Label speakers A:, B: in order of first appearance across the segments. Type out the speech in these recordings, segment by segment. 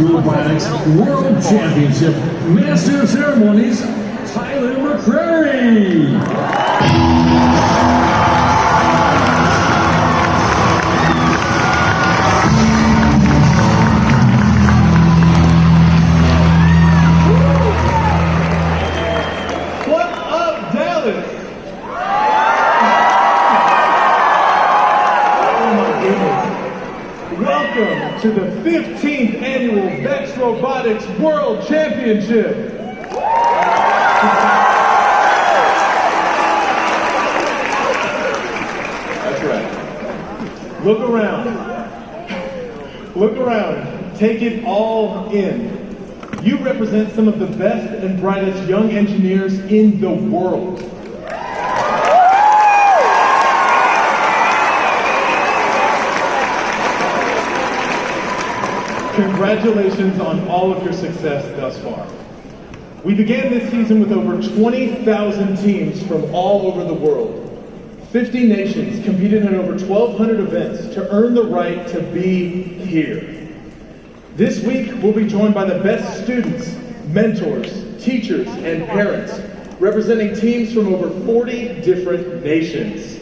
A: Robotics World Championship Master of Ceremonies, Tyler McCrary.
B: To the 15th annual Vex Robotics World Championship. That's right. Look around. Look around. Take it all in. You represent some of the best and brightest young engineers in the world. Congratulations on all of your success thus far. We began this season with over 20,000 teams from all over the world. 50 nations competed in over 1,200 events to earn the right to be here. This week, we'll be joined by the best students, mentors, teachers, and parents, representing teams from over 40 different nations.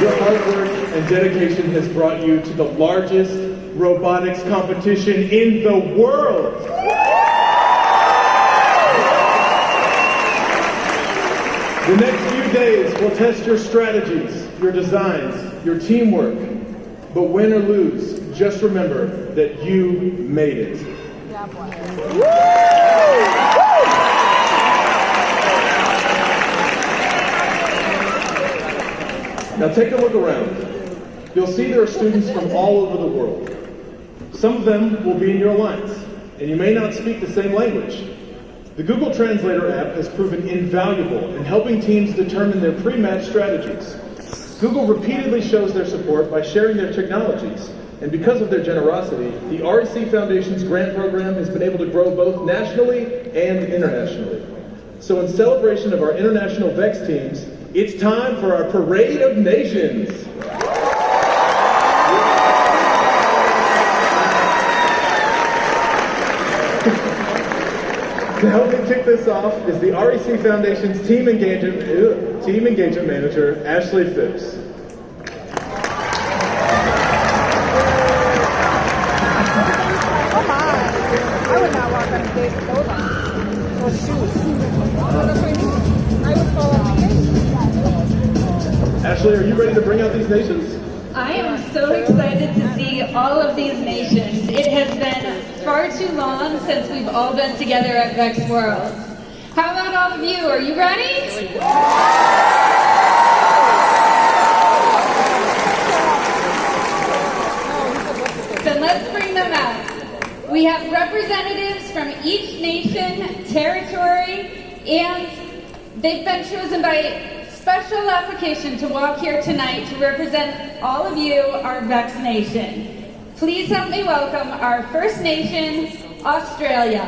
B: Your hard work and dedication has brought you to the largest robotics competition in the world. The next few days will test your strategies, your designs, your teamwork. But win or lose, just remember that you made it. Now take a look around. You'll see there are students from all over the world. Some of them will be in your alliance, and you may not speak the same language. The Google Translator app has proven invaluable in helping teams determine their pre-match strategies. Google repeatedly shows their support by sharing their technologies, and because of their generosity, the REC Foundation's grant program has been able to grow both nationally and internationally. So in celebration of our international VEX teams, it's time for our Parade of Nations. To help me kick this off is the REC Foundation's Team Engagement Manager, Ashley Phipps.
C: Oh my! I would not walk on stage with those on. Or shoes. I would fall off the stage.
B: Ashley, are you ready to bring out these nations?
D: I am so excited to see all of these nations. It has been far too long since we've all been together at Vex World. How about all of you? Are you ready? Then let's bring them out. We have representatives from each nation, territory, and they've been chosen by special application to walk here tonight to represent all of you, our Vex Nation. Please help me welcome our First Nation, Australia.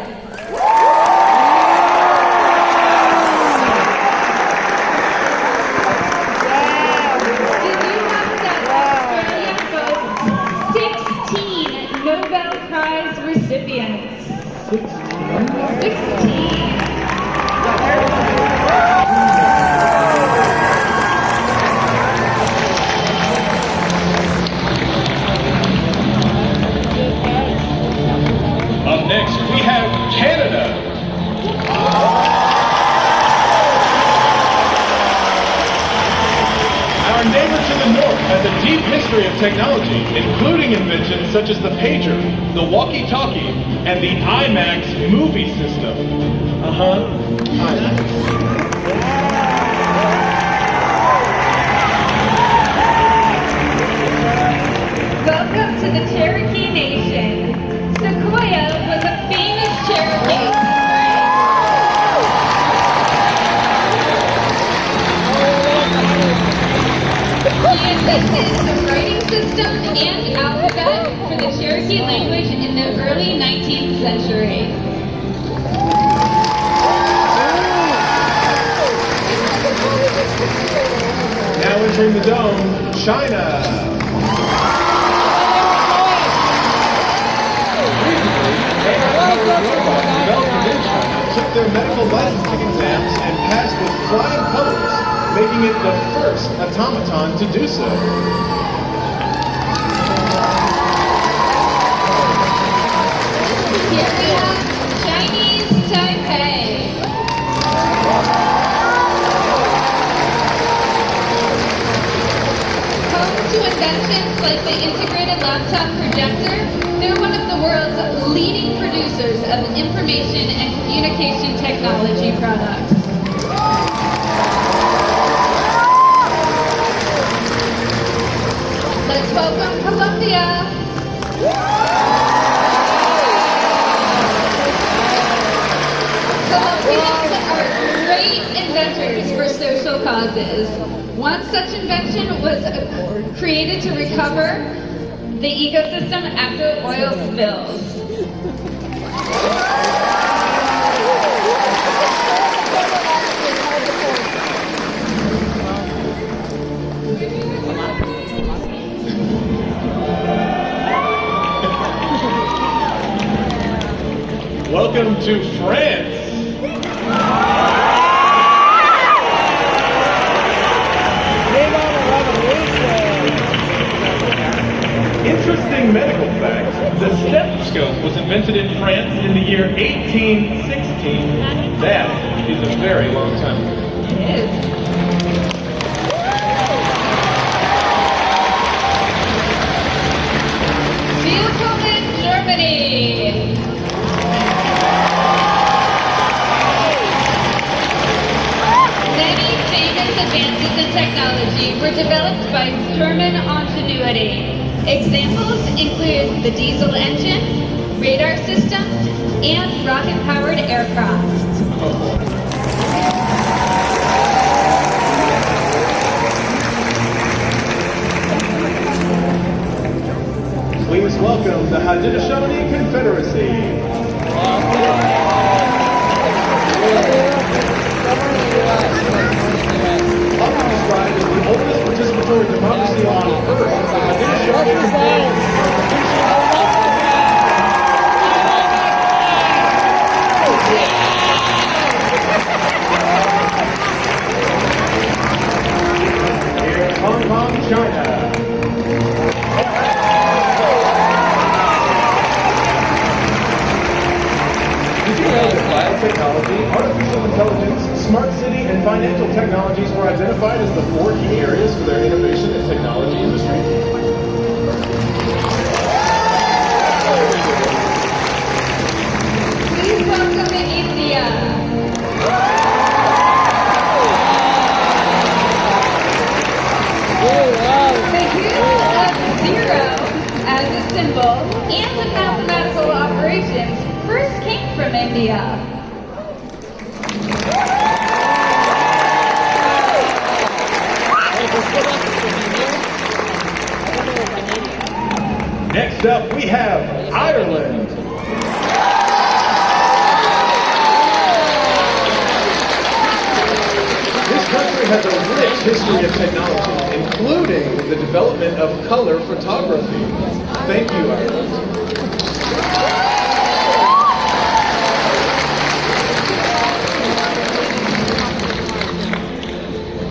D: Did you know that Australia boasts 16 Nobel Prize recipients? 16.
B: Up next, we have Canada. Our neighbor to the north has a deep history of technology, including inventions such as the pager, the walkie-talkie, and the IMAX movie system. IMAX.
D: Welcome to the Cherokee Nation. Sequoia was a famous Cherokee. He invented the writing system and alphabet for the Cherokee language in the early 19th century.
B: Now entering the dome, China. Developed in China took their medical licensing exams and passed with flying colors, making it the first automaton to do so.
D: Here we have Chinese Taipei. Home to inventions like the integrated laptop projector, they're one of the world's leading producers of information and communication technology products. Let's welcome Colombia. Colombians are great inventors for social causes. One such invention was created to recover the ecosystem after oil spills.
B: Welcome to France. Interesting medical fact, the stethoscope was invented in France in the year 1816. That is a very long time ago.
D: It is. Willkommen, Germany. Many famous advances in technology were developed by German ingenuity. Examples include the diesel engine, radar systems, and rocket-powered aircraft.
B: Please welcome the Haudenosaunee Confederacy. Often described as the oldest participatory democracy on Earth, the Haudenosaunee Here's Hong Kong, China. Did you know that biotechnology, artificial intelligence, smart city, and financial technologies were identified as the 4 key areas for their innovation and technology industry?
D: Please welcome India. The use of zero as a symbol and in mathematical operations first came from India.
B: Next up, we have Ireland. This country has a rich history of technology, including the development of color photography. Thank you, Ireland.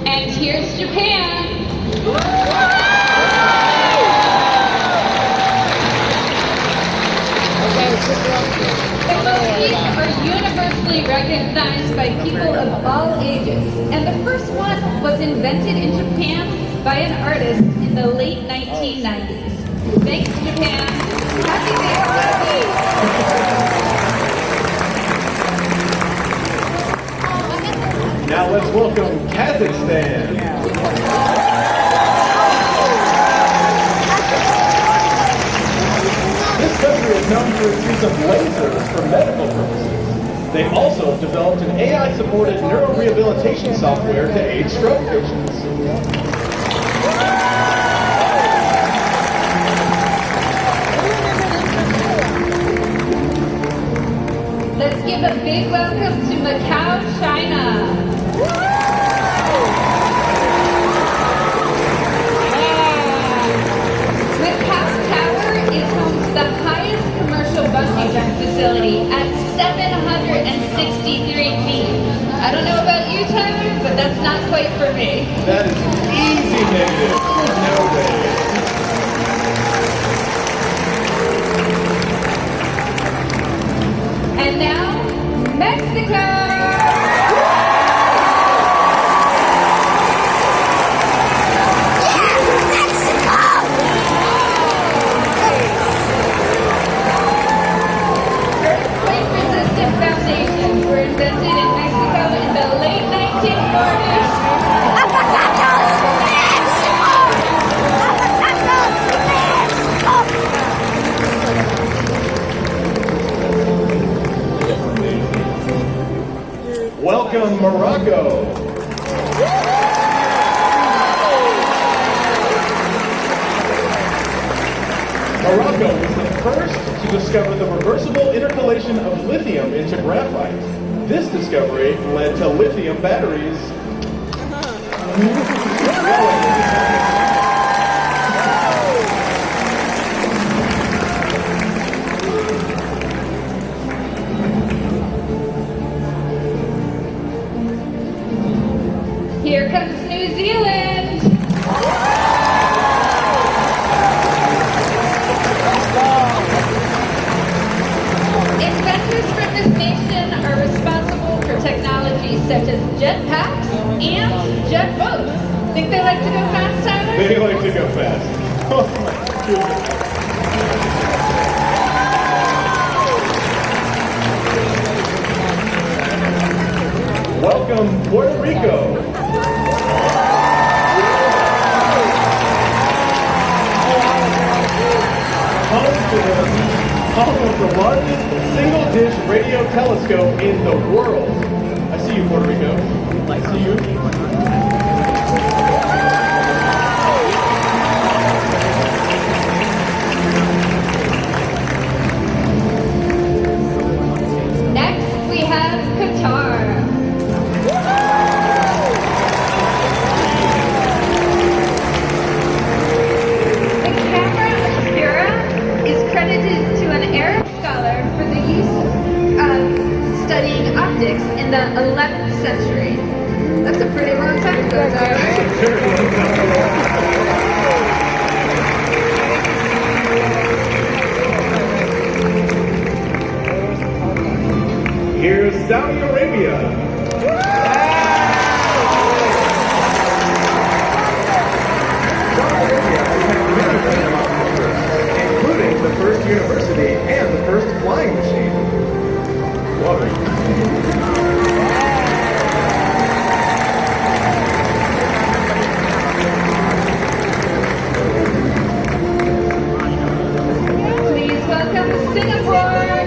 D: And here's Japan. The movies are universally recognized by people of all ages, and the first one was invented in Japan by an artist in the late 1990s. Thanks, Japan. Happy Day.
B: Now let's welcome Kazakhstan. This country is known for its use of lasers for medical purposes. They also have developed an AI-supported neurorehabilitation software to aid stroke patients.
D: Let's give a big welcome to Macau, China. the highest commercial bungee jump facility at 763 feet. I don't know about you, Tyler, but that's not quite for me.
B: That is easy negative. No way.
D: And now, Mexico! Earthquake-resistant foundations were invented in Mexico in the late 1940s.
B: Welcome, Morocco. Morocco was the first to discover the reversible intercalation of lithium into graphite. This discovery led to lithium batteries.
D: Here comes New Zealand! Inventors from this nation are responsible for technologies such as jetpacks and jet boats. Think they like to go fast, Tyler?
B: They like to go fast. Oh my goodness. Welcome, Puerto Rico. Home of the largest single-dish radio telescope in the world. I see you, Puerto Rico. I see you.
D: Next, we have Qatar. The camera Obscura is credited to an Arab scholar for the use of studying optics in the 11th century. That's a pretty long time ago, Tyler.
B: Here's Saudi Arabia. Saudi Arabia has had many landmark firsts, including the first university and the first flying machine. Water.
D: Please welcome Singapore.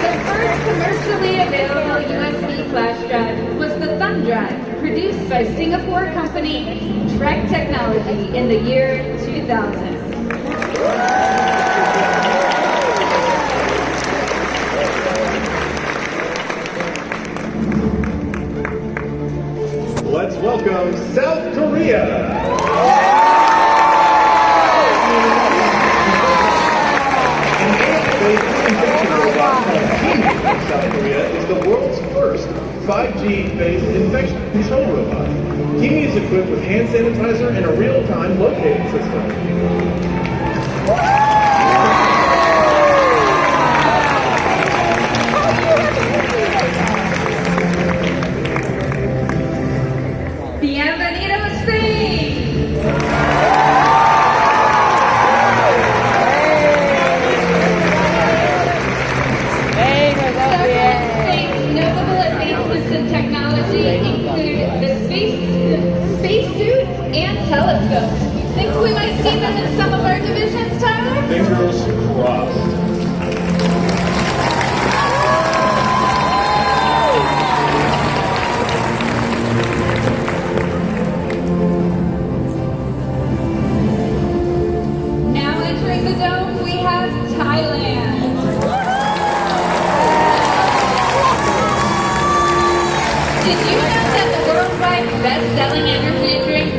D: The first commercially available USB flash drive was the thumb drive, produced by Singapore company Trek Technology in the year 2000.
B: Let's welcome South Korea. South Korea is the world's first 5G-based infection control robot. Kimi is equipped with hand sanitizer and a real-time locating system.
D: Bienvenido, Spain! Spain's notable advancements in technology include the spacesuit and telescope. Think we might see them in some of our divisions, Tyler?
B: Fingers crossed.
D: Now entering the dome, we have Thailand. Did you know that the worldwide best-selling energy drink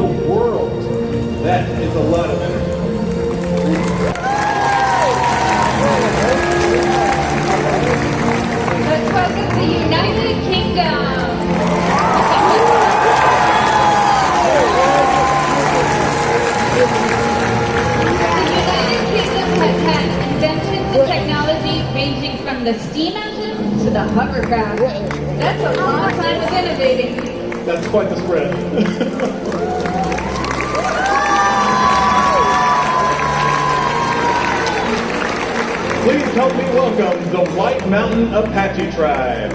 B: the world. That is a lot of energy.
D: Let's welcome the United Kingdom. The United Kingdom has had inventions and technology ranging from the steam engine to the hovercraft. That's a long time of innovating.
B: That's quite the spread. Please help me welcome the White Mountain Apache tribe.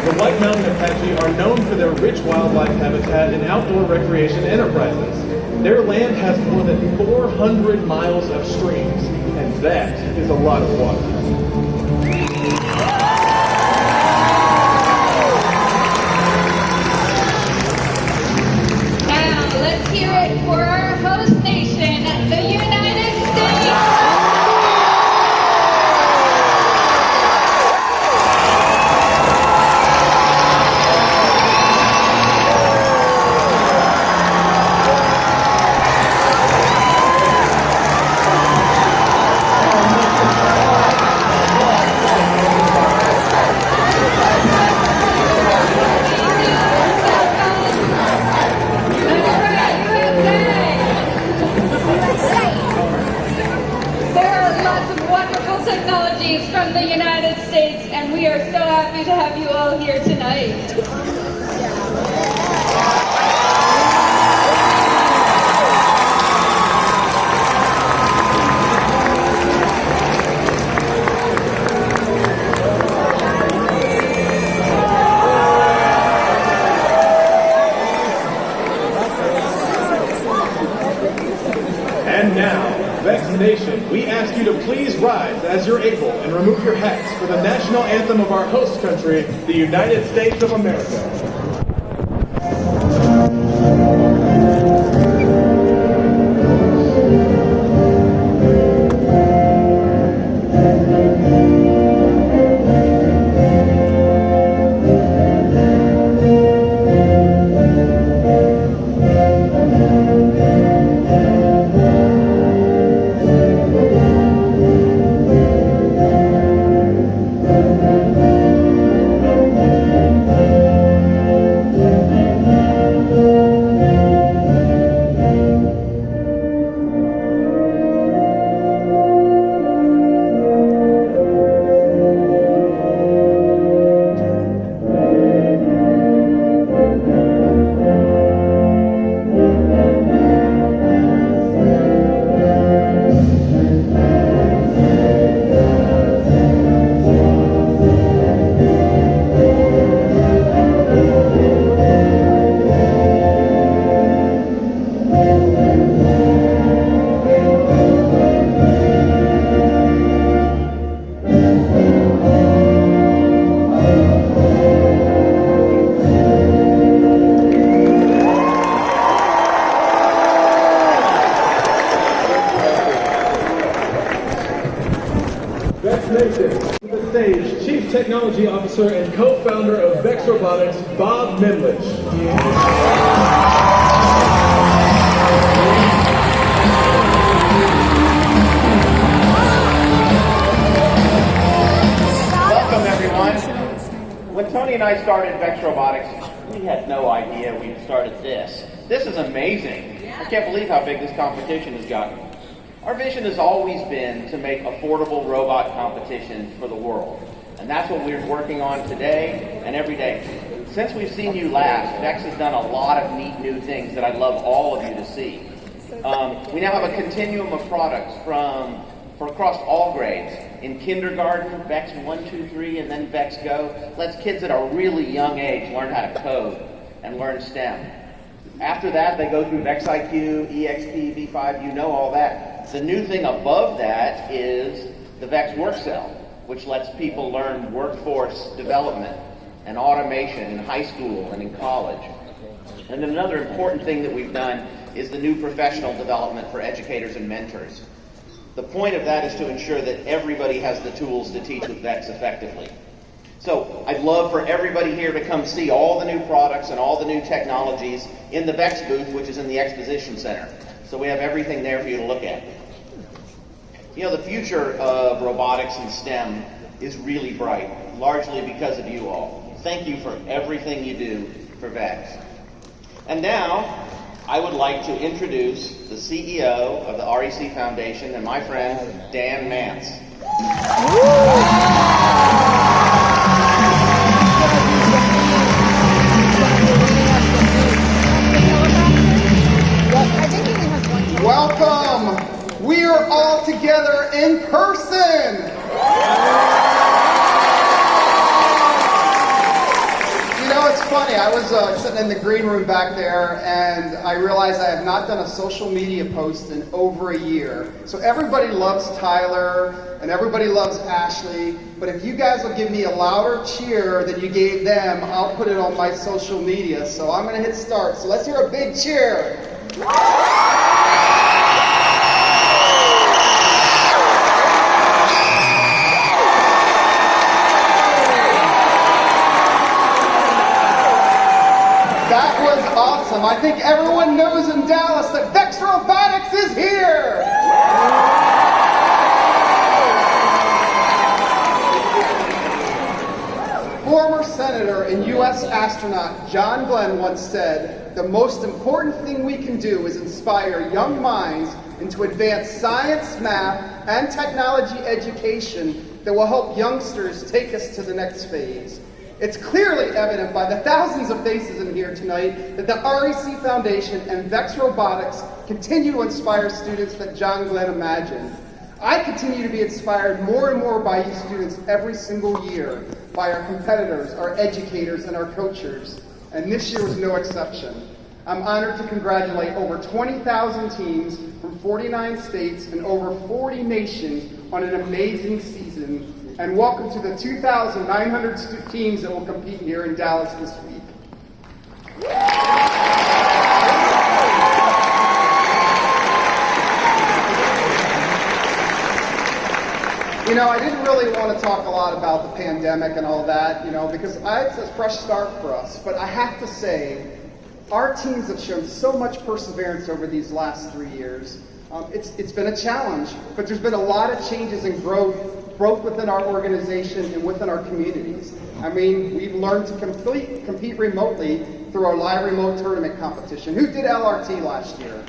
B: The White Mountain Apache are known for their rich wildlife habitat and outdoor recreation enterprises. Their land has more than 400 miles of streams, and that is a lot of water.
D: Now, let's hear it for our host nation, the United States. Technologies from the United States, and we are so happy to have you all here tonight.
B: And now, Vex Nation, we ask you to please rise as you're able and remove your hats for the national anthem of our host country, the United States of America. Chief Technology Officer and co-founder of Vex Robotics, Bob Midlich.
E: Welcome, everyone. When Tony and I started Vex Robotics, we had no idea we started this. This is amazing. I can't believe how big this competition has gotten. Our vision has always been to make affordable robot competitions for the world. And that's what we're working on today and every day. Since we've seen you last, Vex has done a lot of neat new things that I'd love all of you to see. We now have a continuum of products for across all grades. In kindergarten, Vex 1, 2, 3, and then Vex Go lets kids at a really young age learn how to code and learn STEM. After that, they go through Vex IQ, EXP, V5, you know all that. The new thing above that is the Vex Work Cell, which lets people learn workforce development and automation in high school and in college. And then another important thing that we've done is the new professional development for educators and mentors. The point of that is to ensure that everybody has the tools to teach with VEX effectively. So I'd love for everybody here to come see all the new products and all the new technologies in the VEX booth, which is in the Exposition Center. So we have everything there for you to look at. You know, the future of robotics and STEM is really bright, largely because of you all. Thank you for everything you do for VEX. And now, I would like to introduce the CEO of the REC Foundation and my friend, Dan Mance.
F: Welcome! We are all together in person! You know, it's funny, I was sitting in the green room back there and I realized I have not done a social media post in over a year. So everybody loves Tyler and everybody loves Ashley, but if you guys will give me a louder cheer than you gave them, I'll put it on my social media. So I'm going to hit start. So let's hear a big cheer. That was awesome. I think everyone knows in Dallas that VEX Robotics is here. Former Senator and U.S. astronaut John Glenn once said, "The most important thing we can do is inspire young minds into advanced science, math, and technology education that will help youngsters take us to the next phase." It's clearly evident by the thousands of faces in here tonight that the REC Foundation and VEX Robotics continue to inspire students that John Glenn imagined. I continue to be inspired more and more by you students every single year, by our competitors, our educators, and our coaches, and this year was no exception. I'm honored to congratulate over 20,000 teams from 49 states and over 40 nations on an amazing season, and welcome to the 2,900 teams that will compete here in Dallas this week. You know, I didn't really want to talk a lot about the pandemic and all that, you know, because it's a fresh start for us. But I have to say, our teams have shown so much perseverance over these last 3 years. It's been a challenge, but there's been a lot of changes and growth within our organization and within our communities. I mean, we've learned to compete remotely through our live remote tournament competition. Who did LRT last year?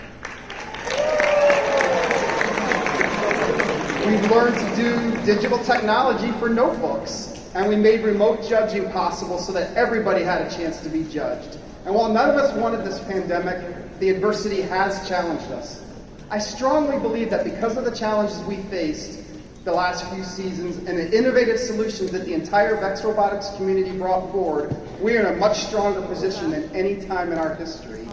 F: We've learned to do digital technology for notebooks, and we made remote judging possible so that everybody had a chance to be judged. And while none of us wanted this pandemic, the adversity has challenged us. I strongly believe that because of the challenges we faced the last few seasons and the innovative solutions that the entire VEX Robotics community brought forward, we are in a much stronger position than any time in our history.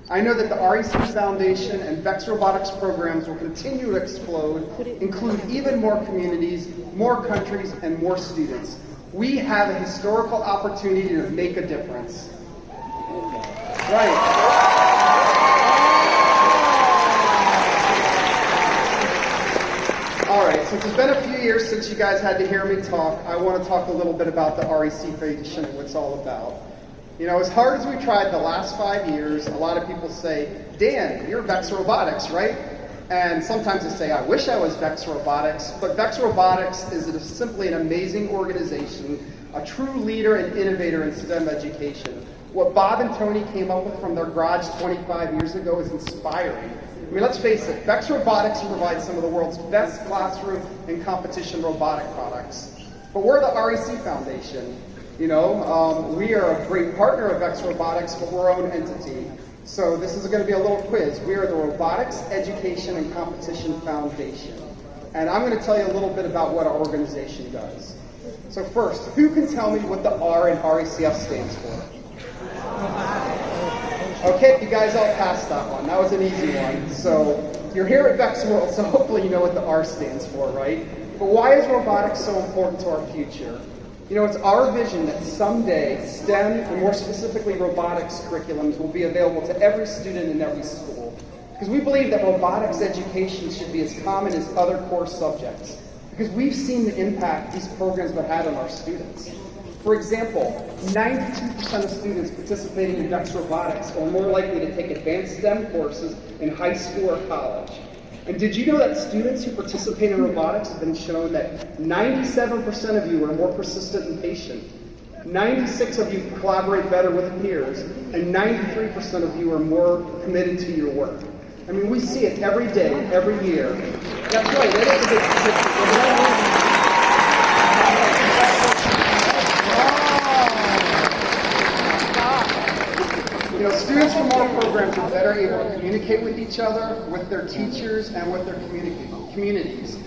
F: I know that the REC Foundation and VEX Robotics programs will continue to explode, include even more communities, more countries, and more students. We have a historical opportunity to make a difference. Right. All right, since it's been a few years since you guys had to hear me talk, I want to talk a little bit about the REC Foundation and what it's all about. You know, as hard as we tried the last 5 years, a lot of people say, "Dan, you're VEX Robotics, right?" And sometimes they say, "I wish I was VEX Robotics," but VEX Robotics is simply an amazing organization, a true leader and innovator in STEM education. What Bob and Tony came up with from their garage 25 years ago is inspiring. I mean, let's face it, VEX Robotics provides some of the world's best classroom and competition robotic products. But we're the REC Foundation. You know, we are a great partner of VEX Robotics, but we're our own entity. So this is going to be a little quiz. We are the Robotics Education and Competition Foundation. And I'm going to tell you a little bit about what our organization does. So first, who can tell me what the R in RECF stands for? Okay, you guys all passed that one. That was an easy one. So you're here at VEX World, so hopefully you know what the R stands for, right? But why is robotics so important to our future? You know, it's our vision that someday STEM, and more specifically robotics curriculums, will be available to every student in every school. Because we believe that robotics education should be as common as other core subjects. Because we've seen the impact these programs have had on our students. For example, 92% of students participating in VEX Robotics are more likely to take advanced STEM courses in high school or college. And did you know that students who participate in robotics have been shown that 97% of you are more persistent and patient, 96% of you collaborate better with peers, and 93% of you are more committed to your work. I mean, we see it every day, every year. That's right, it is a big You know, students from our programs are better able to communicate with each other, with their teachers, and with their communities.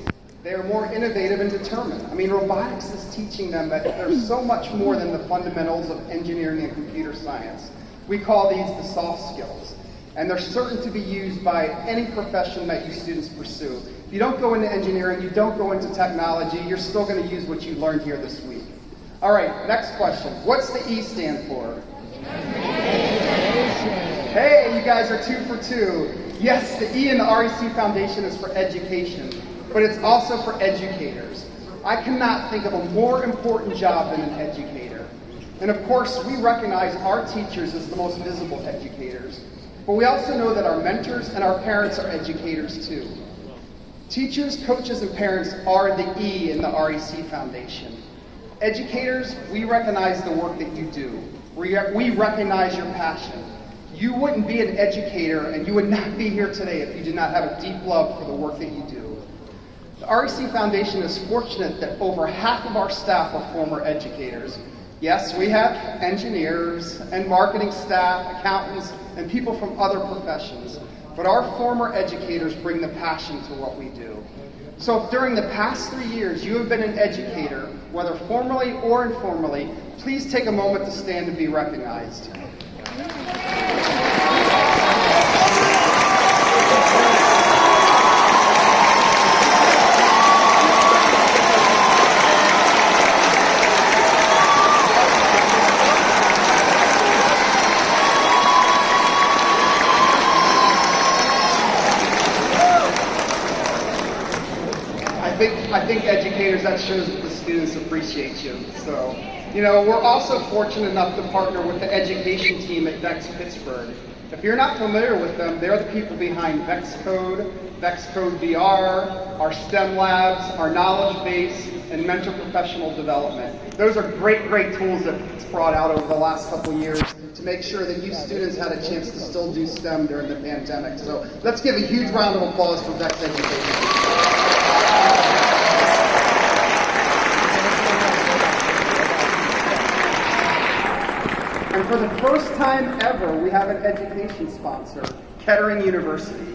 F: They are more innovative and determined. I mean, robotics is teaching them that there's so much more than the fundamentals of engineering and computer science. We call these the soft skills. And they're certain to be used by any profession that you students pursue. If you don't go into engineering, you don't go into technology, you're still going to use what you learned here this week. All right, next question. What's the E stand for? Hey, you guys are 2 for 2. Yes, the E in the REC Foundation is for education, but it's also for educators. I cannot think of a more important job than an educator. And of course, we recognize our teachers as the most visible educators, but we also know that our mentors and our parents are educators too. Teachers, coaches, and parents are the E in the REC Foundation. Educators, we recognize the work that you do. We recognize your passion. You wouldn't be an educator and you would not be here today if you did not have a deep love for the work that you do. The REC Foundation is fortunate that over half of our staff are former educators. Yes, we have engineers and marketing staff, accountants, and people from other professions, but our former educators bring the passion to what we do. So if during the past 3 years you have been an educator, whether formally or informally, please take a moment to stand and be recognized. I think educators, that shows that the students appreciate you. So, you know, we're also fortunate enough to partner with the education team at VEX Pittsburgh. If you're not familiar with them, they're the people behind VEX Code VR, our STEM labs, our knowledge base, and mentor professional development. Those are great tools that it's brought out over the last couple of years to make sure that you students had a chance to still do STEM during the pandemic. So let's give a huge round of applause for VEX Education. And for the first time ever, we have an education sponsor, Kettering University.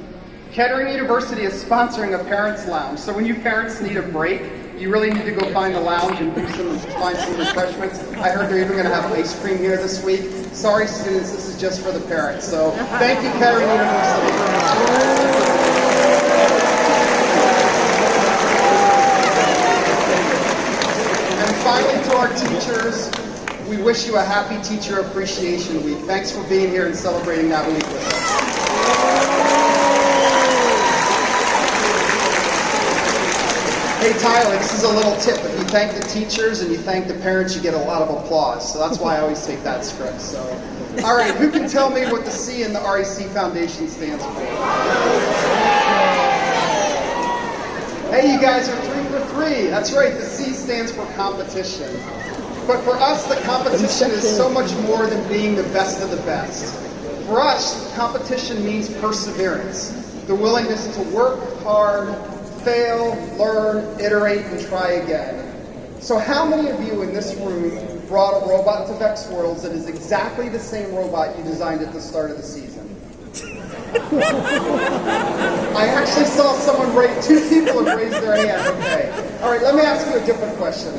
F: Kettering University is sponsoring a parents' lounge. So when you parents need a break, you really need to go find a lounge and find some refreshments. I heard they're even going to have ice cream here this week. Sorry, students, this is just for the parents. So thank you, Kettering University. And finally, to our teachers, we wish you a happy Teacher Appreciation Week. Thanks for being here and celebrating that week with us. Hey Tyler, this is a little tip. If you thank the teachers and you thank the parents, you get a lot of applause. So that's why I always take that script. So, all right, who can tell me what the C in the REC Foundation stands for? Hey, you guys are 3 for 3. That's right, the C stands for competition. But for us, the competition is so much more than being the best of the best. For us, competition means perseverance, the willingness to work hard, fail, learn, iterate, and try again. So how many of you in this room brought a robot to VEX Worlds that is exactly the same robot you designed at the start of the season? I actually saw someone raise, 2 people have raised their hand. Okay. All right, let me ask you a different question.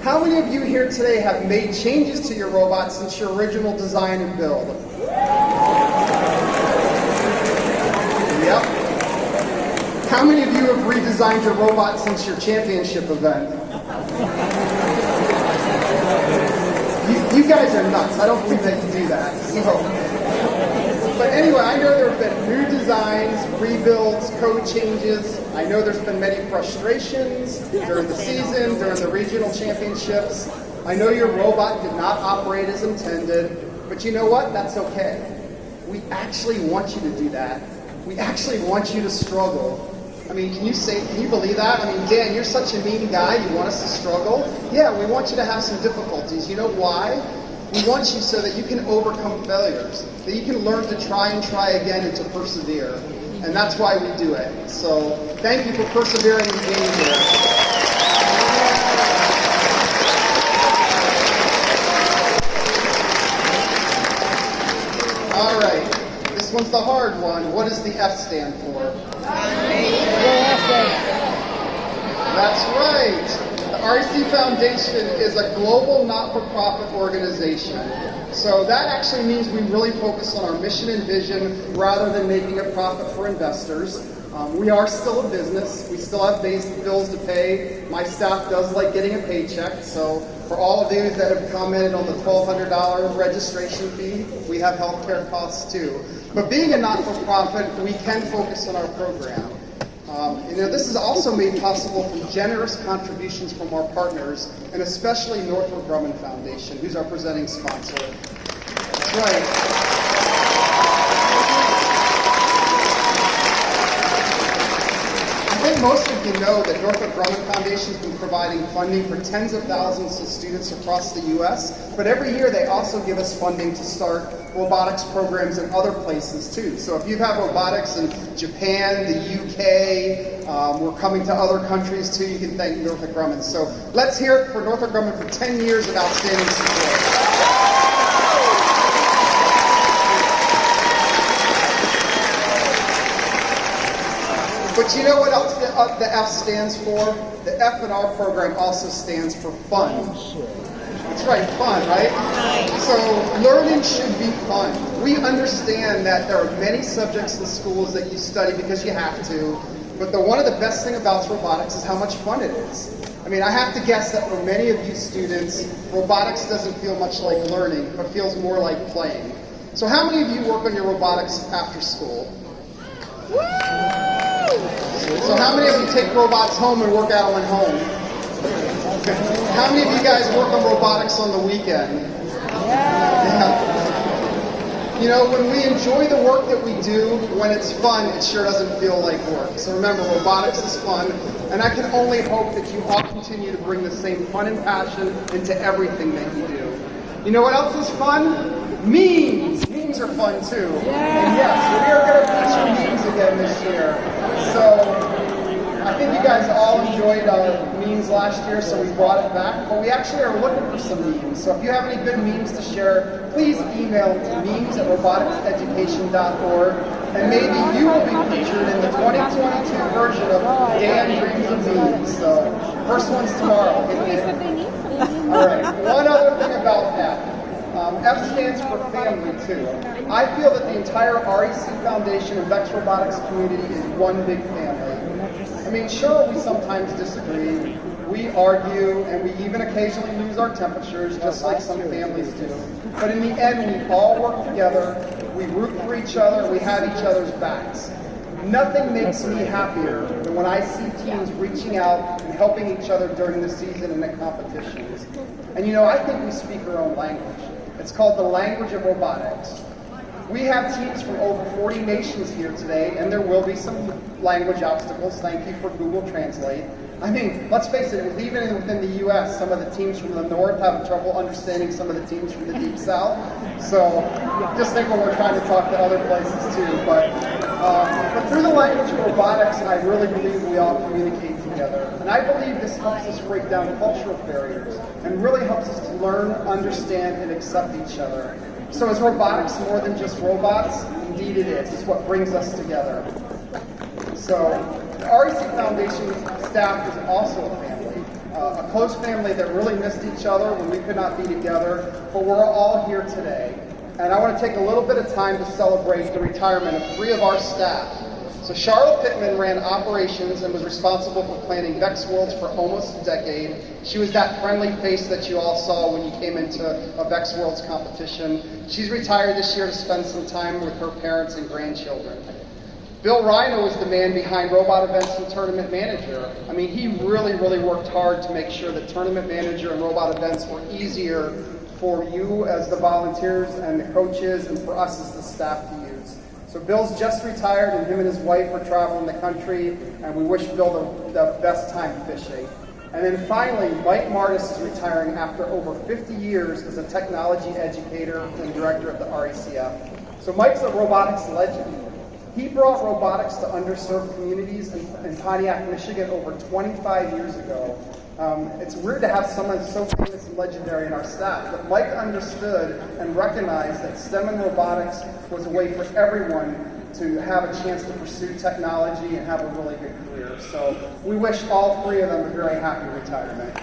F: How many of you here today have made changes to your robot since your original design and build? Yep. How many of you have redesigned your robot since your championship event? You guys are nuts. I don't believe that you do that. So, But anyway, I know there have been new designs, rebuilds, code changes. I know there's been many frustrations during the season, during the regional championships. I know your robot did not operate as intended, but you know what? That's okay. We actually want you to do that. We actually want you to struggle. I mean, can you believe that? I mean, Dan, you're such a mean guy, you want us to struggle? Yeah, we want you to have some difficulties. You know why? We want you so that you can overcome failures, that you can learn to try again and to persevere. And that's why we do it. So thank you for persevering and being here. All right, this one's the hard one. What does the F stand for? That's right. The REC Foundation is a global not-for-profit organization. So that actually means we really focus on our mission and vision rather than making a profit for investors. We are still a business. We still have bills to pay. My staff does like getting a paycheck. So for all of you that have commented on the $1,200 registration fee, we have healthcare costs too. But being a not-for-profit, we can focus on our program. This is also made possible from generous contributions from our partners, and especially Norfolk Foundation, who's our presenting sponsor. That's right. I think most of you know that Norfolk Foundation has been providing funding for tens of thousands of students across the U.S., but every year they also give us funding to start robotics programs in other places too. So if you have robotics in Japan, the UK, we're coming to other countries too, you can thank Norfolk Grumman. So let's hear it for Norfolk Grumman for 10 years of outstanding support. But you know what else the F stands for? The F in our program also stands for fun. That's right, fun, right? So learning should be fun. We understand that there are many subjects in schools that you study because you have to, but one of the best things about robotics is how much fun it is. I mean, I have to guess that for many of you students, robotics doesn't feel much like learning, but feels more like playing. So how many of you work on your robotics after school? So how many of you take robots home and work out on home? How many of you guys work on robotics on the weekend? Yeah. You know, when we enjoy the work that we do, when it's fun, it sure doesn't feel like work. So remember, robotics is fun, and I can only hope that you all continue to bring the same fun and passion into everything that you do. You know what else is fun? Memes! Memes are fun too. And yes, we are going to feature memes again this year. So I think you guys all enjoyed memes last year, so we brought it back. But we actually are looking for some memes. So if you have any good memes to share, please email to memes@roboticseducation.org. And maybe you will be featured in the 2022 version of Dan Dreams of Memes. So first one's tomorrow. All right, one other thing about that. F stands for family, too. I feel that the entire REC Foundation and VEX Robotics community is one big family. I mean, sure, we sometimes disagree, we argue, and we even occasionally lose our temperatures, just like some families do. But in the end, we all work together, we root for each other, we have each other's backs. Nothing makes me happier than when I see teams reaching out and helping each other during the season and the competitions. And you know, I think we speak our own language. It's called the language of robotics. We have teams from over 40 nations here today, and there will be some language obstacles. Thank you for Google Translate. I mean, let's face it, even within the U.S., some of the teams from the north have trouble understanding some of the teams from the deep south. So just think when we're trying to talk to other places too. But through the language of robotics, I really believe we all communicate together. And I believe this helps us break down cultural barriers and really helps us to learn, understand, and accept each other. So is robotics more than just robots? Indeed it is. It's what brings us together. So the REC Foundation staff is also a family, a close family that really missed each other when we could not be together, but we're all here today. And I want to take a little bit of time to celebrate the retirement of 3 of our staff. So Charlotte Pittman ran operations and was responsible for planning Vex Worlds for almost a decade. She was that friendly face that you all saw when you came into a Vex Worlds competition. She's retired this year to spend some time with her parents and grandchildren. Bill Reiner was the man behind Robot Events and Tournament Manager. I mean, he really worked hard to make sure that Tournament Manager and Robot Events were easier for you as the volunteers and the coaches and for us as the staff to use. So Bill's just retired, and him and his wife are traveling the country, and we wish Bill the best time fishing. And then finally, Mike Martis is retiring after over 50 years as a technology educator and director of the RECF. So Mike's a robotics legend. He brought robotics to underserved communities in Pontiac, Michigan over 25 years ago. It's weird to have someone so famous and legendary in our staff, but Mike understood and recognized that STEM and robotics was a way for everyone to have a chance to pursue technology and have a really good career. So we wish all three of them a very happy retirement.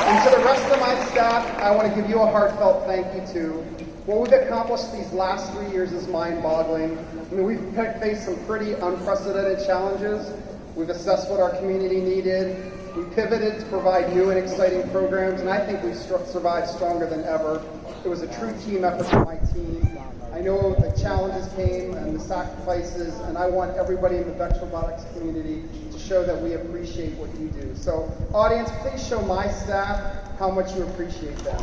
F: And to the rest of my staff, I want to give you a heartfelt thank you too. What we've accomplished these last 3 years is mind-boggling. I mean, we've faced some pretty unprecedented challenges. We've assessed what our community needed. We pivoted to provide new and exciting programs, and I think we've survived stronger than ever. It was a true team effort for my team. I know the challenges came and the sacrifices, and I want everybody in the Vex Robotics community to show that we appreciate what you do. So, audience, please show my staff how much you appreciate them.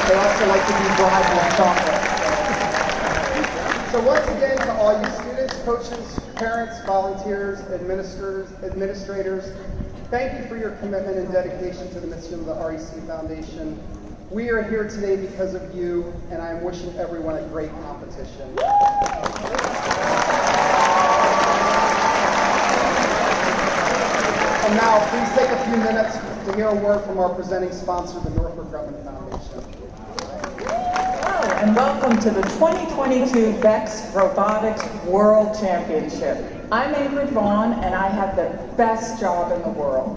F: They also like to be bribed with chocolate. So once again, to all you students, coaches, parents, volunteers, administrators, thank you for your commitment and dedication to the mission of the REC Foundation. We are here today because of you, and I am wishing everyone a great competition. And now, please take a few minutes to hear a word from our presenting sponsor, the Norfolk Foundation.
G: Hello, and welcome to the 2022 Vex Robotics World Championship. I'm Ingrid Vaughn, and I have the best job in the world.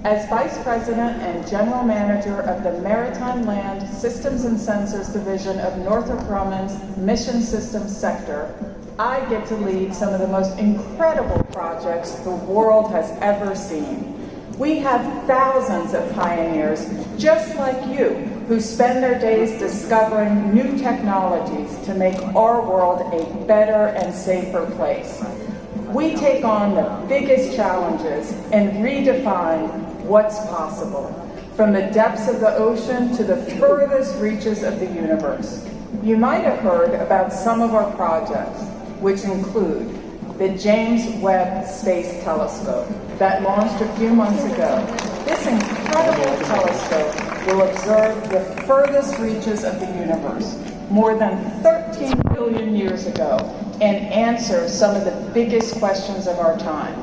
G: As Vice President and General Manager of the Maritime Land Systems and Sensors Division of Northrop Grumman's Mission Systems Sector, I get to lead some of the most incredible projects the world has ever seen. We have thousands of pioneers just like you who spend their days discovering new technologies to make our world a better and safer place. We take on the biggest challenges and redefine what's possible, from the depths of the ocean to the furthest reaches of the universe. You might have heard about some of our projects, which include the James Webb Space Telescope that launched a few months ago. This incredible telescope will observe the furthest reaches of the universe, more than 13 billion years ago, and answer some of the biggest questions of our time.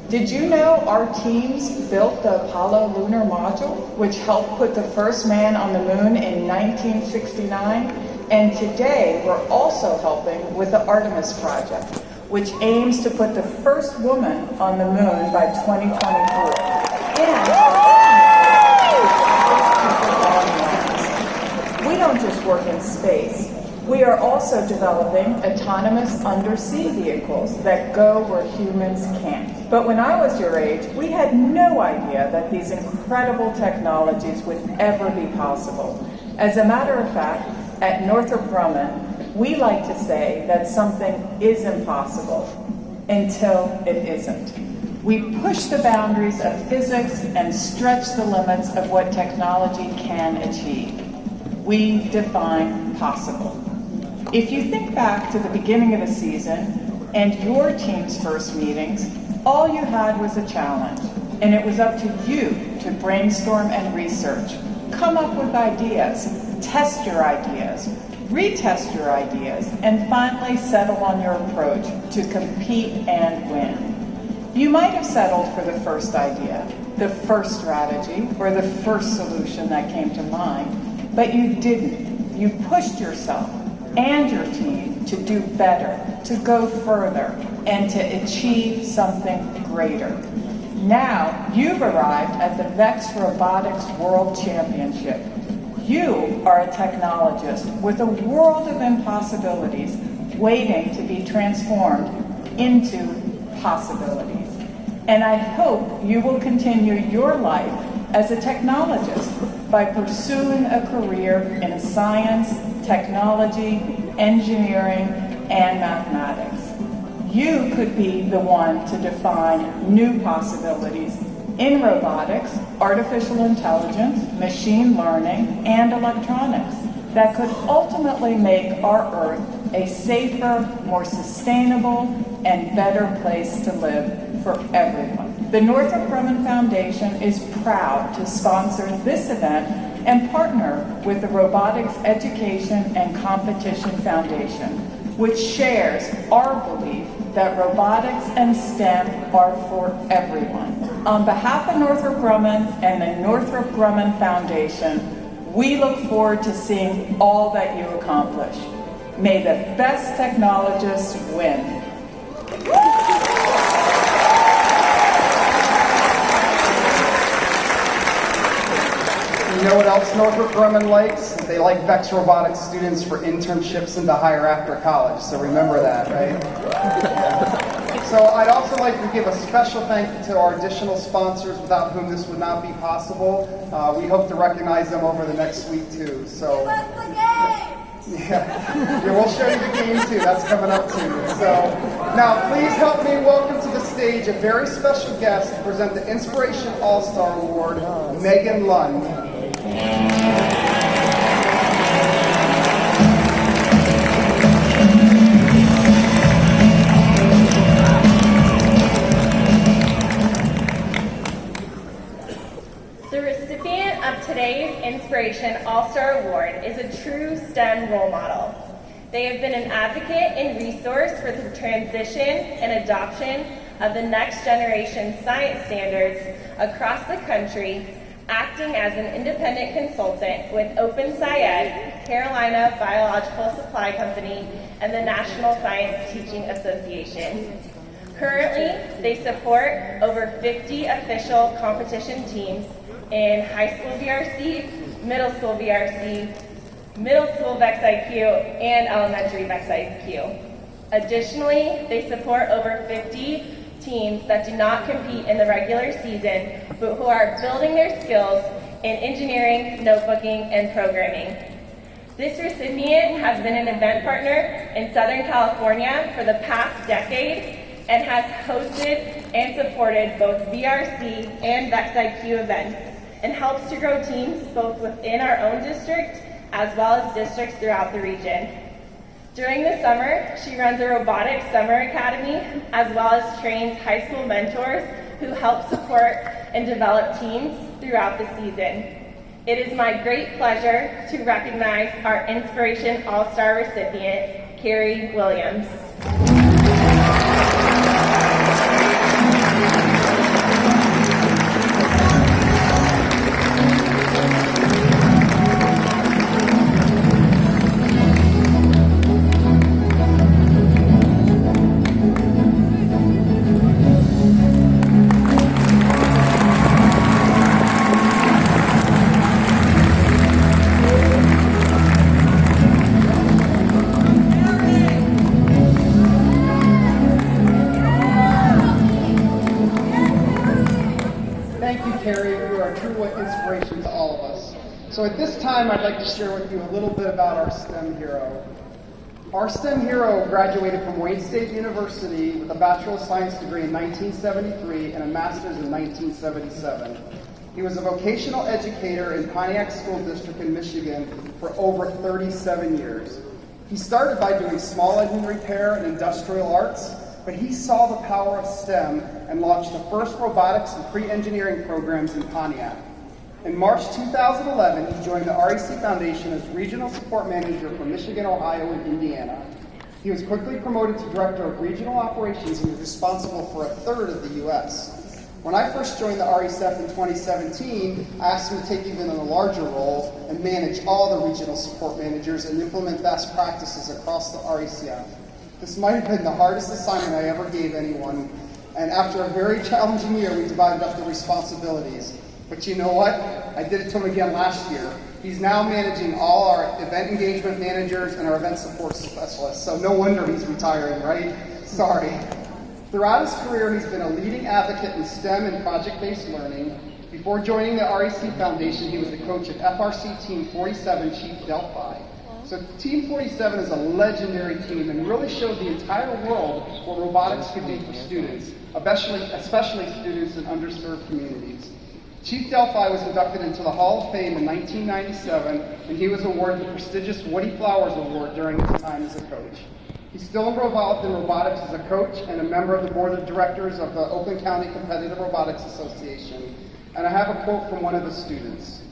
G: Did you know our teams built the Apollo lunar module, which helped put the first man on the moon in 1969? And today, we're also helping with the Artemis project, which aims to put the first woman on the moon by 2024. And we don't just work in space. We are also developing autonomous undersea vehicles that go where humans can't. But when I was your age, we had no idea that these incredible technologies would ever be possible. As a matter of fact, at Northrop Grumman, we like to say that something is impossible until it isn't. We push the boundaries of physics and stretch the limits of what technology can achieve. We define possible. If you think back to the beginning of the season and your team's first meetings, all you had was a challenge, and it was up to you to brainstorm and research, come up with ideas, test your ideas, retest your ideas, and finally settle on your approach to compete and win. You might have settled for the first idea, the first strategy, or the first solution that came to mind, but you didn't. You pushed yourself and your team to do better, to go further, and to achieve something greater. Now you've arrived at the VEX Robotics World Championship. You are a technologist with a world of impossibilities waiting to be transformed into possibilities. And I hope you will continue your life as a technologist by pursuing a career in science, technology, engineering, and mathematics. You could be the one to define new possibilities in robotics, artificial intelligence, machine learning, and electronics that could ultimately make our Earth a safer, more sustainable, and better place to live for everyone. The Norfolk Foundation is proud to sponsor this event and partner with the Robotics Education and Competition Foundation, which shares our belief that robotics and STEM are for everyone. On behalf of Northrop Grumman and the Northrop Grumman Foundation, we look forward to seeing all that you accomplish. May the best technologists win.
F: You know what else Northrop Grumman likes? They like VEX Robotics students for internships into higher after college, so remember that, right? So I'd also like to give a special thank you to our additional sponsors without whom this would not be possible. We hope to recognize them over the next week too. So yeah, we'll show you the game too. That's coming up too. So now please help me welcome to the stage a very special guest to present the Inspiration All-Star Award, Megan Lund.
H: The recipient of today's Inspiration All-Star Award is a true STEM role model. They have been an advocate and resource for the transition and adoption of the next generation science standards across the country, acting as an independent consultant with Open Syed, Carolina Biological Supply Company, and the National Science Teaching Association. Currently, they support over 50 official competition teams in high school VRC, middle school VRC, middle school VEX IQ, and elementary VEX IQ. Additionally, they support over 50 teams that do not compete in the regular season, but who are building their skills in engineering, notebooking, and programming. This recipient has been an event partner in Southern California for the past decade and has hosted and supported both VRC and VEX IQ events and helps to grow teams both within our own district as well as districts throughout the region. During the summer, she runs a robotics summer academy as well as trains high school mentors who help support and develop teams throughout the season. It is my great pleasure to recognize our Inspiration All-Star recipient, Carrie Williams.
F: So at this time, I'd like to share with you a little bit about our STEM hero. Our STEM hero graduated from Wayne State University with a Bachelor of Science degree in 1973 and a Master's in 1977. He was a vocational educator in Pontiac School District in Michigan for over 37 years. He started by doing small engine repair and industrial arts, but he saw the power of STEM and launched the first robotics and pre-engineering programs in Pontiac. In March 2011, he joined the REC Foundation as Regional Support Manager for Michigan, Ohio, and Indiana. He was quickly promoted to Director of Regional Operations and was responsible for a third of the U.S. When I first joined the RECF in 2017, I asked him to take even a larger role and manage all the regional support managers and implement best practices across the RECF. This might have been the hardest assignment I ever gave anyone, And after a very challenging year, we divided up the responsibilities. But you know what? I did it to him again last year. He's now managing all our event engagement managers and our event support specialists. So no wonder he's retiring, right? Sorry. Throughout his career, he's been a leading advocate in STEM and project-based learning. Before joining the REC Foundation, he was the coach of FRC Team 47 Chief Delphi. So Team 47 is a legendary team and really showed the entire world what robotics could be for students, especially students in underserved communities. Chief Delphi was inducted into the Hall of Fame in 1997, and he was awarded the prestigious Woody Flowers Award during his time as a coach. He's still involved in robotics as a coach and a member of the board of directors of the Oakland County Competitive Robotics Association. And I have a quote from one of the students.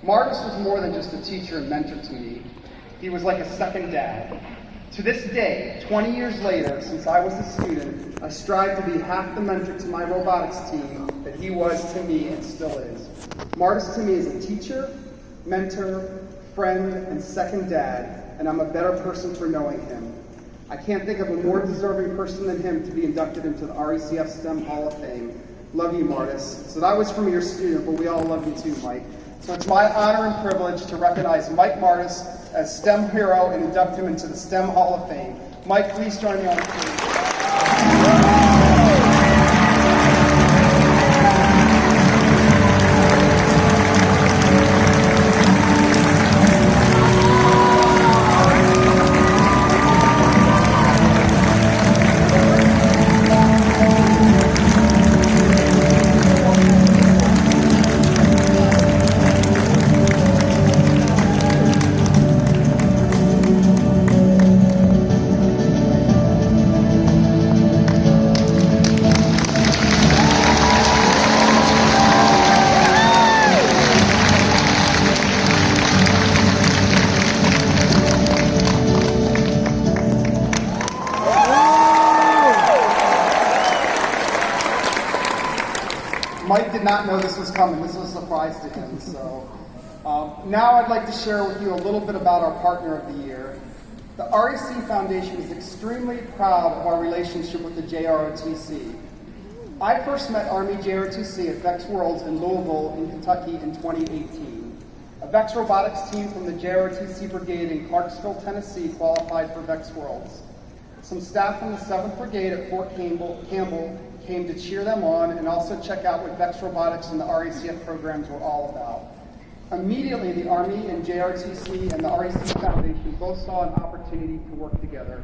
F: Marcus was more than just a teacher and mentor to me. He was like a second dad. To this day, 20 years later, since I was a student, I strive to be half the mentor to my robotics team that he was to me and still is. Marcus to me is a teacher, mentor, friend, and second dad, and I'm a better person for knowing him. I can't think of a more deserving person than him to be inducted into the RECF STEM Hall of Fame. Love you, Marcus. So that was from your student, but we all love you too, Mike. So it's my honor and privilege to recognize Mike Martis as STEM hero and induct him into the STEM Hall of Fame. Mike, please join me on the stage. Mike did not know this was coming. This was a surprise to him. So now I'd like to share with you a little bit about our partner of the year. The REC Foundation is extremely proud of our relationship with the JROTC. I first met Army JROTC at VEX Worlds in Louisville in Kentucky in 2018. A VEX Robotics team from the JROTC Brigade in Clarksville, Tennessee qualified for VEX Worlds. Some staff from the 7th Brigade at Fort Campbell came to cheer them on and also check out what VEX Robotics and the RECF programs were all about. Immediately, the Army and JRTC and the REC Foundation both saw an opportunity to work together.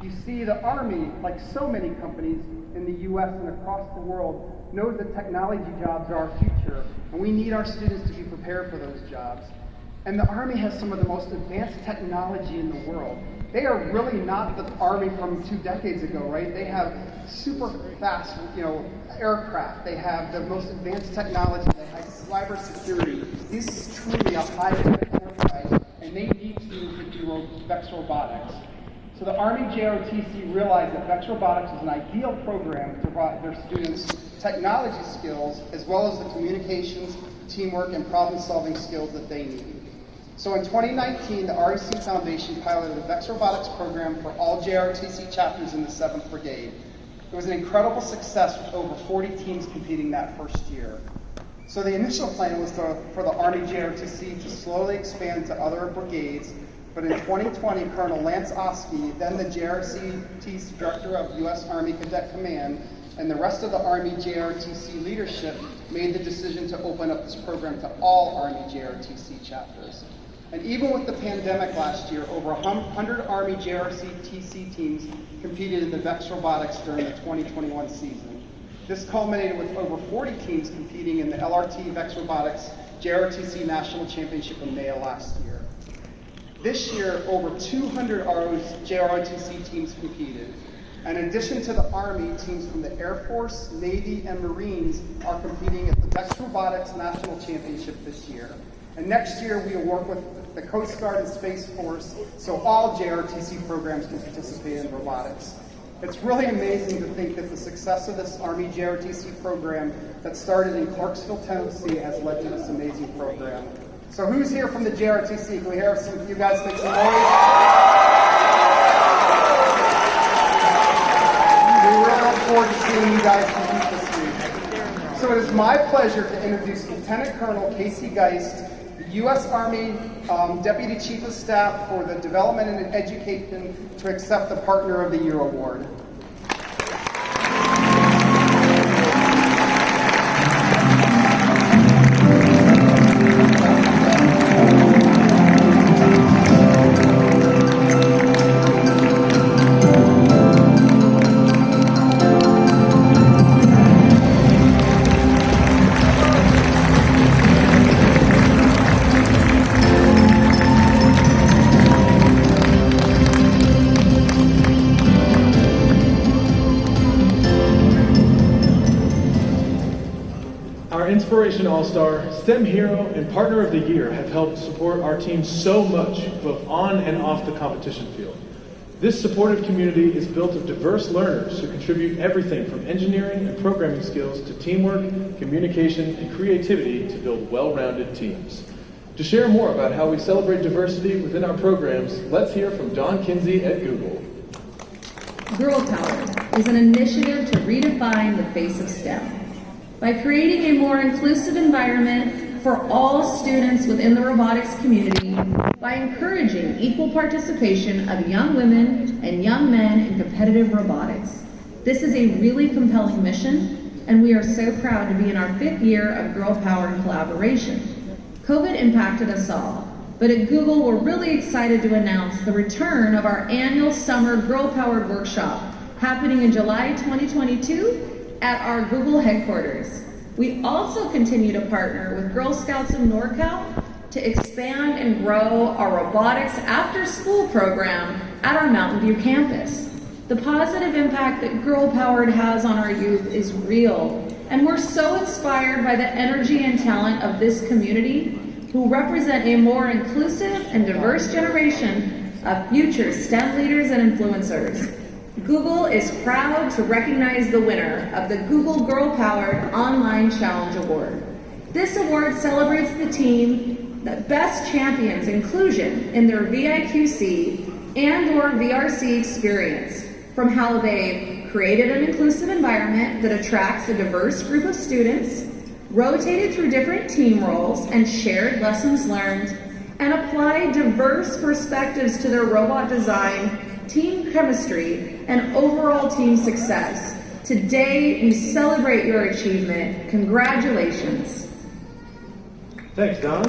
F: You see, the Army, like so many companies in the U.S. and across the world, knows that technology jobs are our future, and we need our students to be prepared for those jobs. And the Army has some of the most advanced technology in the world. They are really not the Army from 2 decades ago, right? They have super fast, aircraft. They have the most advanced technology. They have cybersecurity. This is truly a high-tech enterprise, and they need students to do VEX Robotics. So the Army JROTC realized that VEX Robotics is an ideal program to provide their students technology skills as well as the communications, teamwork, and problem-solving skills that they need. So in 2019, the REC Foundation piloted a VEX Robotics program for all JROTC chapters in the 7th Brigade. It was an incredible success with over 40 teams competing that first year. So the initial plan was for the Army JROTC to slowly expand to other brigades, but in 2020, Colonel Lance Oskey, then the JROTC Director of U.S. Army Cadet Command, and the rest of the Army JROTC leadership made the decision to open up this program to all Army JROTC chapters. And even with the pandemic last year, over 100 Army JROTC teams competed in the VEX Robotics during the 2021 season. This culminated with over 40 teams competing in the LRT VEX Robotics JROTC National Championship in May of last year. This year, over 200 JROTC teams competed. In addition to the Army, teams from the Air Force, Navy, and Marines are competing at the VEX Robotics National Championship this year. And next year, we will work with the Coast Guard and Space Force so all JROTC programs can participate in robotics. It's really amazing to think that the success of this Army JROTC program that started in Clarksville, Tennessee has led to this amazing program. So who's here from the JROTC? Can we hear some of you guys make some noise? We really look forward to seeing you guys compete this week. So it is my pleasure to introduce Lieutenant Colonel Casey Geist, the U.S. Army Deputy Chief of Staff for the Development and Education, to accept the Partner of the Year Award.
B: Inspiration All-Star, STEM Hero, and Partner of the Year have helped support our team so much, both on and off the competition field. This supportive community is built of diverse learners who contribute everything from engineering and programming skills to teamwork, communication, and creativity to build well-rounded teams. To share more about how we celebrate diversity within our programs, let's hear from Don Kinsey at Google.
I: Girl Power is an initiative to redefine the face of STEM. By creating a more inclusive environment for all students within the robotics community, by encouraging equal participation of young women and young men in competitive robotics. This is a really compelling mission, and we are so proud to be in our 5th year of Girl Power collaboration. COVID impacted us all, but at Google we're really excited to announce the return of our annual summer Girl Powered workshop happening in July 2022 at our Google headquarters. We also continue to partner with Girl Scouts of NorCal to expand and grow our robotics after-school program at our Mountain View campus. The positive impact that Girl Powered has on our youth is real, and we're so inspired by the energy and talent of this community who represent a more inclusive and diverse generation of future STEM leaders and influencers. Google is proud to recognize the winner of the Google Girl Powered Online Challenge Award. This award celebrates the team that best champions inclusion in their VIQC and/or VRC experience, from how they created an inclusive environment that attracts a diverse group of students, rotated through different team roles and shared lessons learned, and applied diverse perspectives to their robot design, team chemistry, and overall team success. Today, we celebrate your achievement. Congratulations.
B: Thanks, Don.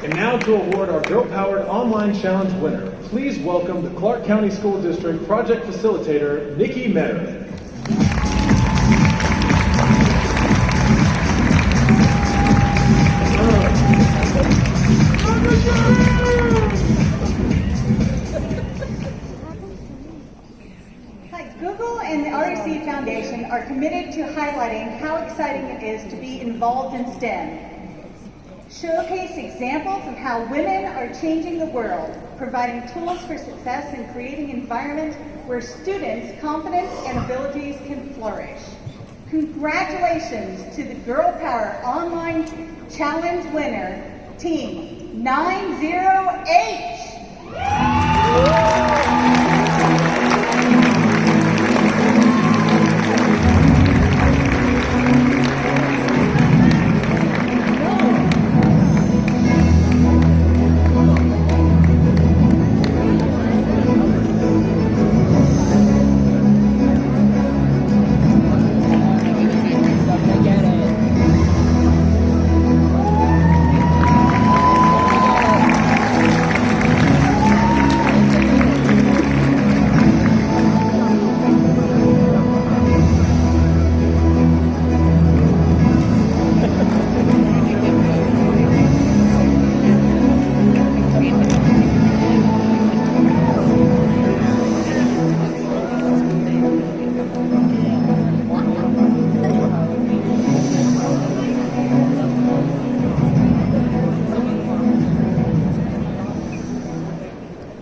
B: And now to award our Girl Powered Online Challenge winner, please welcome the Clark County School District Project Facilitator, Nikki Metter.
J: Google and the REC Foundation are committed to highlighting how exciting it is to be involved in STEM. Showcase examples of how women are changing the world, providing tools for success and creating an environment where students' confidence and abilities can flourish. Congratulations to the Girl Power Online Challenge winner, Team 908!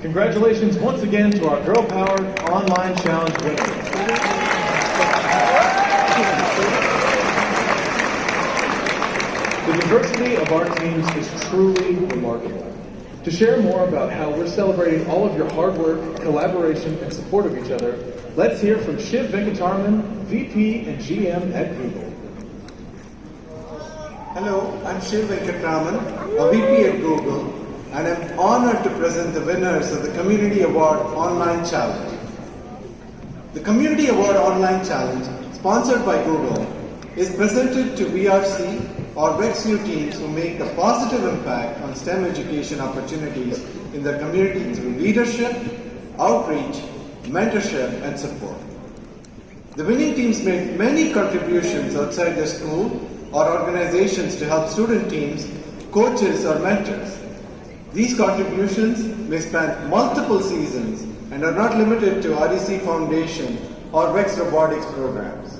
B: Congratulations once again to our Girl Powered Online Challenge winners. The diversity of our teams is truly remarkable. To share more about how we're celebrating all of your hard work, collaboration, and support of each other, let's hear from Shiv Venkataraman, VP and GM at Google.
K: Hello, I'm Shiv Venkataraman, a VP at Google, and I'm honored to present the winners of the Community Award Online Challenge. The Community Award Online Challenge, sponsored by Google, is presented to VRC or VEXU teams who make a positive impact on STEM education opportunities in their community through leadership, outreach, mentorship, and support. The winning teams made many contributions outside their school or organizations to help student teams, coaches, or mentors. These contributions may span multiple seasons and are not limited to REC Foundation or VEX Robotics programs.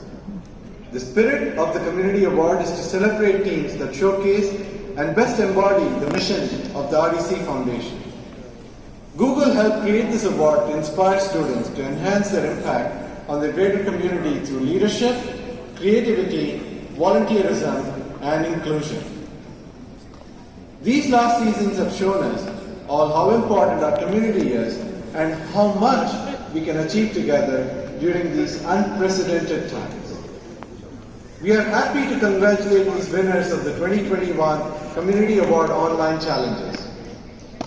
K: The spirit of the Community Award is to celebrate teams that showcase and best embody the mission of the REC Foundation. Google helped create this award to inspire students to enhance their impact on the greater community through leadership, creativity, volunteerism, and inclusion. These last seasons have shown us all how important our community is and how much we can achieve together during these unprecedented times. We are happy to congratulate these winners of the 2021 Community Award Online Challenges.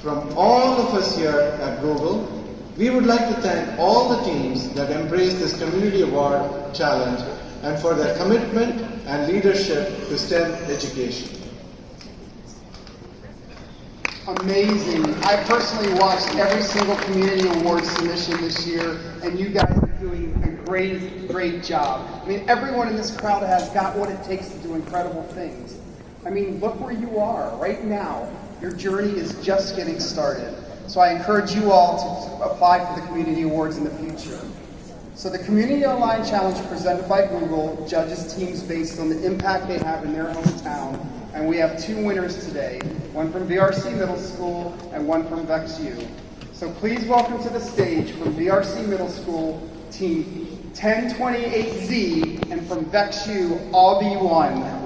K: From all of us here at Google, we would like to thank all the teams that embraced this Community Award Challenge and for their commitment and leadership to STEM education.
F: Amazing. I personally watched every single Community Award submission this year, and you guys are doing a great job. I mean, everyone in this crowd has got what it takes to do incredible things. I mean, look where you are right now. Your journey is just getting started. So I encourage you all to apply for the Community Awards in the future. So the Community Online Challenge presented by Google judges teams based on the impact they have in their hometown. And we have two winners today, one from VRC Middle School and one from VEXU. So please welcome to the stage from VRC Middle School, team 1028Z, and from VEXU, All Be One.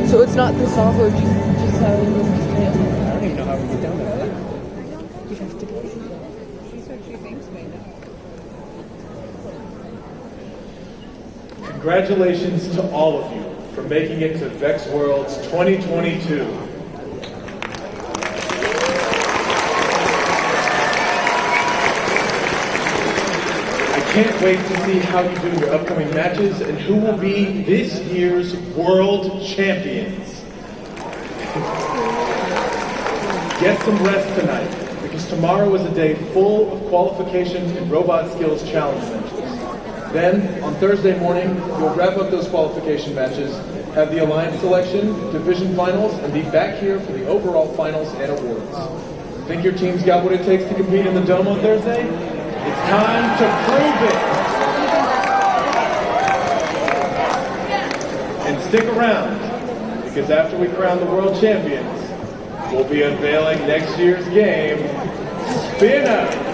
L: So it's not the software, just how it is. I don't even know how we get down there. You have to go.
C: She's what she thinks may know.
B: Congratulations to all of you for making it to VEX Worlds 2022. Can't wait to see how you do in your upcoming matches and who will be this year's world champions. Get some rest tonight, because tomorrow is a day full of qualifications and robot skills challenge matches. Then, on Thursday morning, you'll wrap up those qualification matches, have the alliance selection, division finals, and be back here for the overall finals and awards. Think your team's got what it takes to compete in the Dome on Thursday? It's time to prove it! And stick around, because after we crown the world champions, we'll be unveiling next year's game, Spin Up!